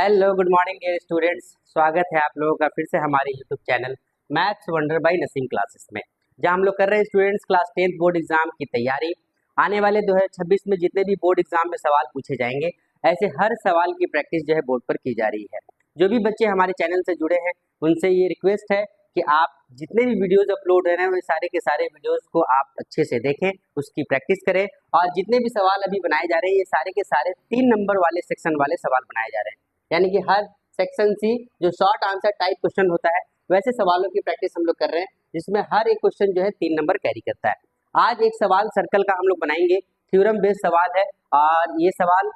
Hello good morning dear students. स्वागत है आप लोगों का फिर से हमारे YouTube channel maths wonder by Naseem classes में, जहां हम लोग कर रहे हैं students class 10th board exam की तैयारी। आने वाले 2026 में जितने भी बोर्ड एग्जाम में सवाल पूछे जाएंगे, ऐसे हर सवाल की प्रैक्टिस जो है बोर्ड पर की जा रही है। जो भी बच्चे हमारे चैनल से जुड़े हैं उनसे ये रिक्वेस्ट है कि आप जितने भी वीडियोज अपलोड हो रहे हैं वो सारे के सारे वीडियोज को आप अच्छे से देखें, उसकी प्रैक्टिस करें। और जितने भी सवाल अभी बनाए जा रहे हैं ये सारे के सारे 3 नंबर वाले सेक्शन वाले सवाल बनाए जा रहे हैं, यानी कि हर सेक्शन सी जो शॉर्ट आंसर टाइप क्वेश्चन होता है वैसे सवालों की प्रैक्टिस हम लोग कर रहे हैं, जिसमें हर एक क्वेश्चन जो है 3 नंबर कैरी करता है। आज एक सवाल सर्कल का हम लोग बनाएंगे, थ्योरम बेस्ड सवाल है और ये सवाल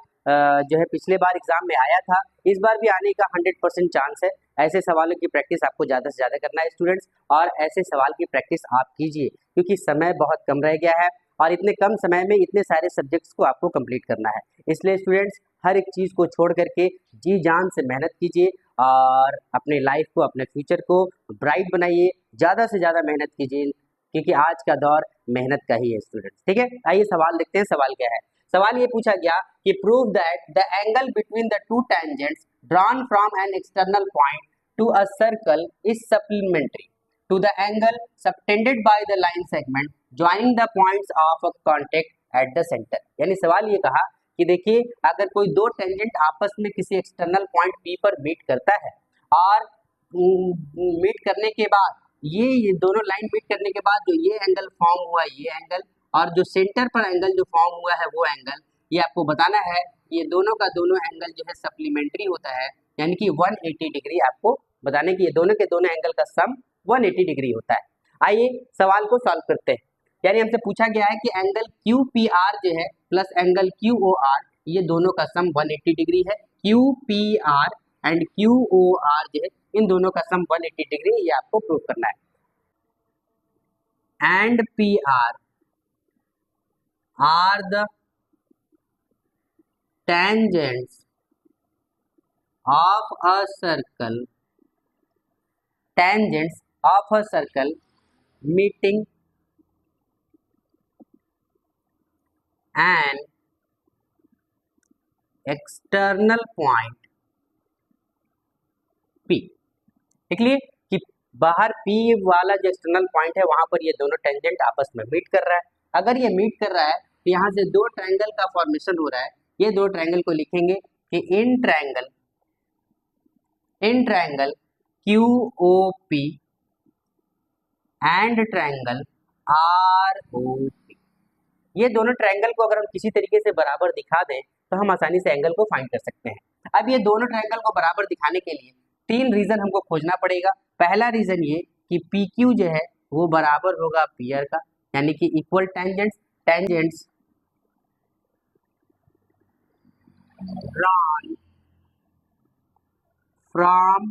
जो है पिछले बार एग्जाम में आया था, इस बार भी आने का 100% चांस है। ऐसे सवालों की प्रैक्टिस आपको ज़्यादा से ज़्यादा करना है स्टूडेंट्स, और ऐसे सवाल की प्रैक्टिस आप कीजिए क्योंकि समय बहुत कम रह गया है और इतने कम समय में इतने सारे सब्जेक्ट्स को आपको कंप्लीट करना है। इसलिए स्टूडेंट्स हर एक चीज़ को छोड़ करके जी जान से मेहनत कीजिए और अपने लाइफ को, अपने फ्यूचर को ब्राइट बनाइए, ज़्यादा से ज़्यादा मेहनत कीजिए क्योंकि आज का दौर मेहनत का ही है स्टूडेंट्स। ठीक है, आइए सवाल देखते हैं। सवाल क्या है? सवाल ये पूछा गया कि prove that the angle between the two tangents drawn from an external point to a circle is supplementary to the angle subtended by the line segment joining the points of a contact at the center। यानी सवाल ये कहा कि देखिए अगर कोई दो tangent आपस में किसी एक्सटर्नल पॉइंट P पर मीट करता है और मीट करने के बाद ये दोनों लाइन मीट करने के बाद जो ये एंगल फॉर्म हुआ, ये एंगल और जो सेंटर पर एंगल जो फॉर्म हुआ है वो एंगल, ये आपको बताना है। ये दोनों का दोनों एंगल जो है सप्लीमेंट्री होता है, यानी कि 180 डिग्री आपको बताने की ये दोनों के दोनों एंगल का सम 180 डिग्री होता है। आइए सवाल को सॉल्व करते हैं। यानी हमसे पूछा गया है कि एंगल QPR जो है प्लस एंगल QOR, ये दोनों का सम 180 डिग्री है। QPR एंड QOR जो है इन दोनों का सम 180 डिग्री, ये आपको प्रूव करना है। And PR are the tangents of a circle, tangents of a circle meeting an external point P। देख लिए कि बाहर P वाला जो एक्सटर्नल पॉइंट है वहां पर ये दोनों टेंजेंट आपस में मीट कर रहा है। अगर ये मीट कर रहा है तो यहाँ से दो ट्रायंगल का फॉर्मेशन हो रहा है। ये दो ट्रायंगल को लिखेंगे कि in triangle QOP and triangle ROP। ये दोनों ट्रायंगल को अगर हम किसी तरीके से बराबर दिखा दें तो हम आसानी से एंगल को फाइंड कर सकते हैं। अब ये दोनों ट्रायंगल को बराबर दिखाने के लिए 3 रीजन हमको खोजना पड़ेगा। पहला रीजन ये कि PQ जो है वो बराबर होगा PR का, यानी कि equal tangents drawn from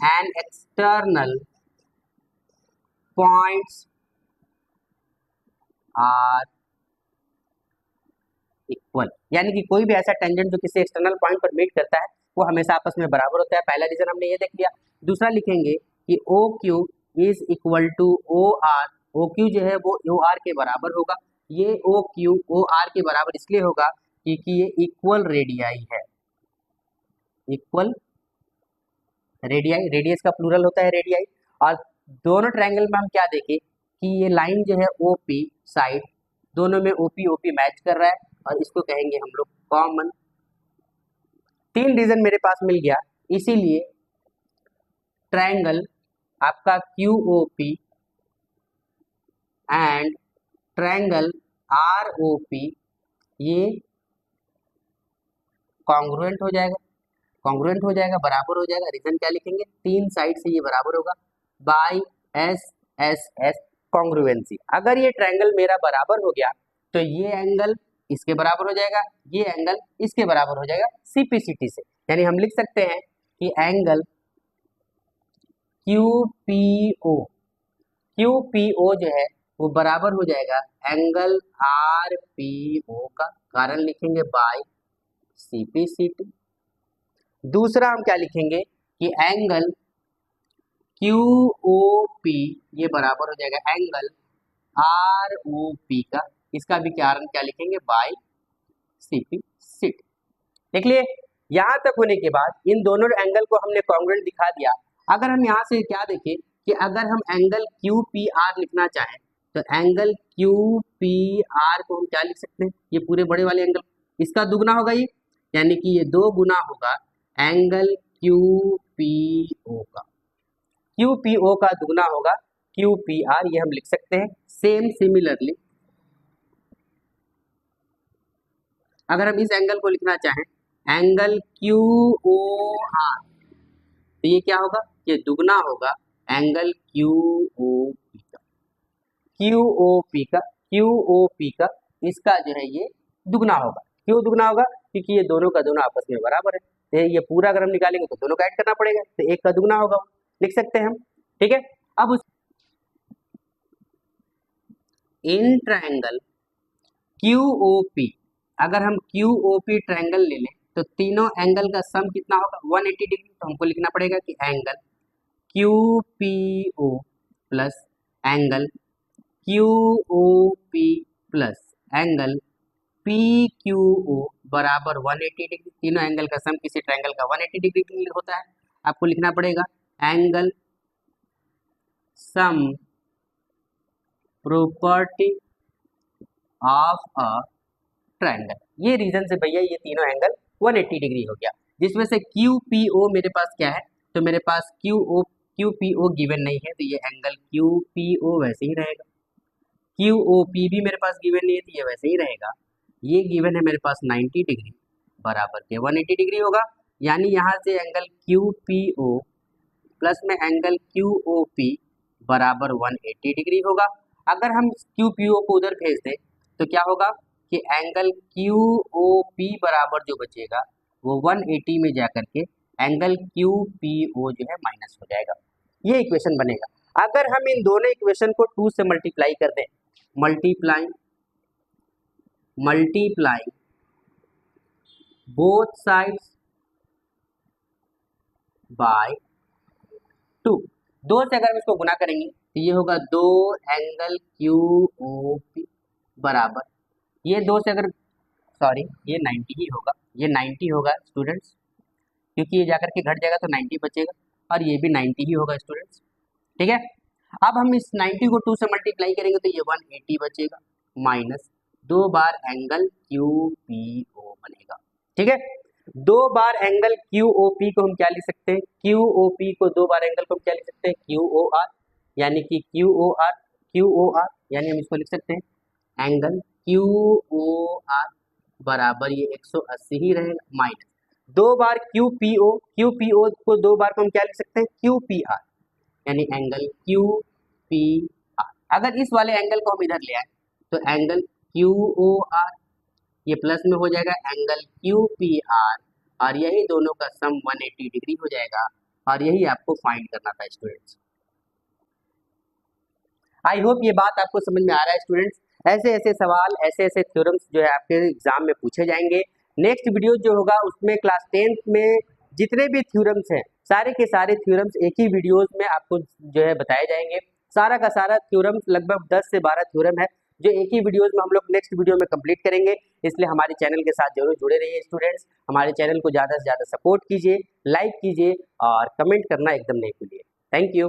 an external points are equal. यानी कि कोई भी ऐसा टेंजेंट जो किसी एक्सटर्नल पॉइंट पर मीट करता है वो हमेशा आपस में बराबर होता है। पहला रीजन हमने ये देख लिया। दूसरा लिखेंगे कि OQ is equal to OR। OQ जो है वो OR के बराबर होगा। ये OQ OR के बराबर इसलिए होगा क्योंकि ये इक्वल रेडियाई है। इक्वल रेडियाई, रेडियस का प्लूरल होता है रेडियाई। और दोनों ट्रायंगल में हम क्या देखें कि ये लाइन जो है OP साइड, दोनों में OP मैच कर रहा है और इसको कहेंगे हम लोग कॉमन। 3 रीजन मेरे पास मिल गया, इसीलिए ट्रायंगल आपका QOP एंड ट्रायंगल ROP ये कॉन्ग्रुएंट हो जाएगा, बराबर हो जाएगा। रीजन क्या लिखेंगे? 3 साइड से ये बराबर होगा बाय SSS कॉन्ग्रुएंसी। अगर ये ट्रायंगल मेरा बराबर हो गया तो ये एंगल इसके बराबर हो जाएगा, ये एंगल इसके बराबर हो जाएगा CPCT से। यानी हम लिख सकते हैं कि एंगल QPO जो है वो बराबर हो जाएगा एंगल RPO का, कारण लिखेंगे बाय CPCT। दूसरा हम क्या लिखेंगे कि एंगल QOP ये बराबर हो जाएगा एंगल ROP का, इसका भी कारण क्या लिखेंगे? By CPCT। देख लिए यहाँ तक होने के बाद इन दोनों एंगल को हमने कॉन्ग्रुएंट दिखा दिया। अगर हम यहाँ से क्या देखें कि अगर हम एंगल क्यू पी आर लिखना चाहें तो एंगल क्यू पी आर को हम क्या लिख सकते हैं, ये पूरे बड़े वाले एंगल, इसका दुगना होगा ये, यानी कि ये 2 गुना होगा एंगल क्यू पी ओ का, क्यू पी ओ का दुगना होगा क्यू पी आर, ये हम लिख सकते हैं। सेम सिमिलरली अगर हम इस एंगल को लिखना चाहें एंगल क्यू ओ आर तो ये क्या होगा, ये दुगना होगा एंगल क्यू ओ पी का, क्यू ओ पी का, क्यू ओ पी का इसका जो है ये दुगना होगा। क्यों दुगना होगा, क्योंकि ये दोनों का दोनों आपस में बराबर है, तो ये पूरा अगर हम निकालेंगे तो दोनों का ऐड करना पड़ेगा, तो एक का दुगना होगा, लिख सकते हैं हम। ठीक है, अब उस in triangle Q O P, अगर हम क्यू ओ पी ट्रायंगल ले लें तो तीनों एंगल का सम कितना होगा 180 डिग्री, तो हमको लिखना पड़ेगा कि angle Q P O plus angle Q O P plus angle P Q O बराबर 180 डिग्री। तीनों एंगल का सम किसी ट्रायंगल का 180 डिग्री होता है, आपको लिखना पड़ेगा angle sum property of a triangle. ये रीजन से भैया ये तीनों एंगल 180 डिग्री हो गया, जिसमें से क्यू पी ओ मेरे पास क्या है, तो मेरे पास क्यू पी ओ गिवन नहीं है, तो ये एंगल क्यू पी ओ वैसे ही रहेगा। क्यू ओ पी भी मेरे पास गिवन नहीं है, तो ये वैसे ही रहेगा। ये गिवन है मेरे पास 90 डिग्री बराबर के 180 डिग्री होगा, यानी यहाँ से angle Q P O plus में एंगल क्यू ओ पी बराबर 180 डिग्री होगा। अगर हम क्यू पी ओ को उधर भेज दें तो क्या होगा कि एंगल क्यू ओ पी बराबर जो बचेगा वो 180 में जाकर के एंगल क्यू पी ओ जो है माइनस हो जाएगा, ये इक्वेशन बनेगा। अगर हम इन दोनों इक्वेशन को 2 से मल्टीप्लाई कर दें, मल्टीप्लाई बोथ साइड्स बाय 2, 2 से अगर हम इसको गुना करेंगे तो ये होगा 2 एंगल क्यू ओ पी बराबर, ये 2 से अगर सॉरी ये 90 ही होगा, ये 90 होगा स्टूडेंट्स, क्योंकि ये जाकर के घट जाएगा तो 90 बचेगा, और ये भी 90 ही होगा स्टूडेंट्स। ठीक है, अब हम इस 90 को 2 से मल्टीप्लाई करेंगे तो ये 180 बचेगा माइनस 2 बार एंगल क्यू पी ओ बनेगा। ठीक है, 2 बार एंगल क्यू ओ पी को हम क्या लिख सकते हैं, क्यू ओ पी को 2 बार एंगल को हम क्या लिख सकते हैं क्यू ओ आर, यानी कि क्यू ओ आर यानी हम इसको लिख सकते हैं एंगल क्यू ओ आर बराबर ये 180 ही रहेगा माइनस 2 बार क्यू पी ओ को 2 बार को हम क्या लिख सकते हैं क्यू पी आर, यानी एंगल क्यू पी आर। अगर इस वाले एंगल को हम इधर ले आए तो एंगल क्यू ओ आर ये प्लस में हो जाएगा एंगल क्यू पी आर, और यही दोनों का सम 180 डिग्री हो जाएगा, और यही आपको फाइंड करना था स्टूडेंट्स। आई होप ये बात आपको समझ में आ रहा है स्टूडेंट्स। ऐसे ऐसे सवाल, ऐसे ऐसे थ्योरम्स जो है आपके एग्जाम में पूछे जाएंगे। नेक्स्ट वीडियो जो होगा उसमें क्लास 10th में जितने भी थ्योरम्स हैं सारे के सारे थ्योरम्स एक ही वीडियोस में आपको जो है बताए जाएंगे। सारा का सारा थ्योरम्स लगभग 10 से 12 थ्योरम है जो एक ही वीडियोस में हम लोग नेक्स्ट वीडियो में कंप्लीट करेंगे। इसलिए हमारे चैनल के साथ जरूर जुड़े रहिए स्टूडेंट्स। हमारे चैनल को ज़्यादा से ज़्यादा सपोर्ट कीजिए, लाइक कीजिए और कमेंट करना एकदम नहीं भूलिए। Thank you.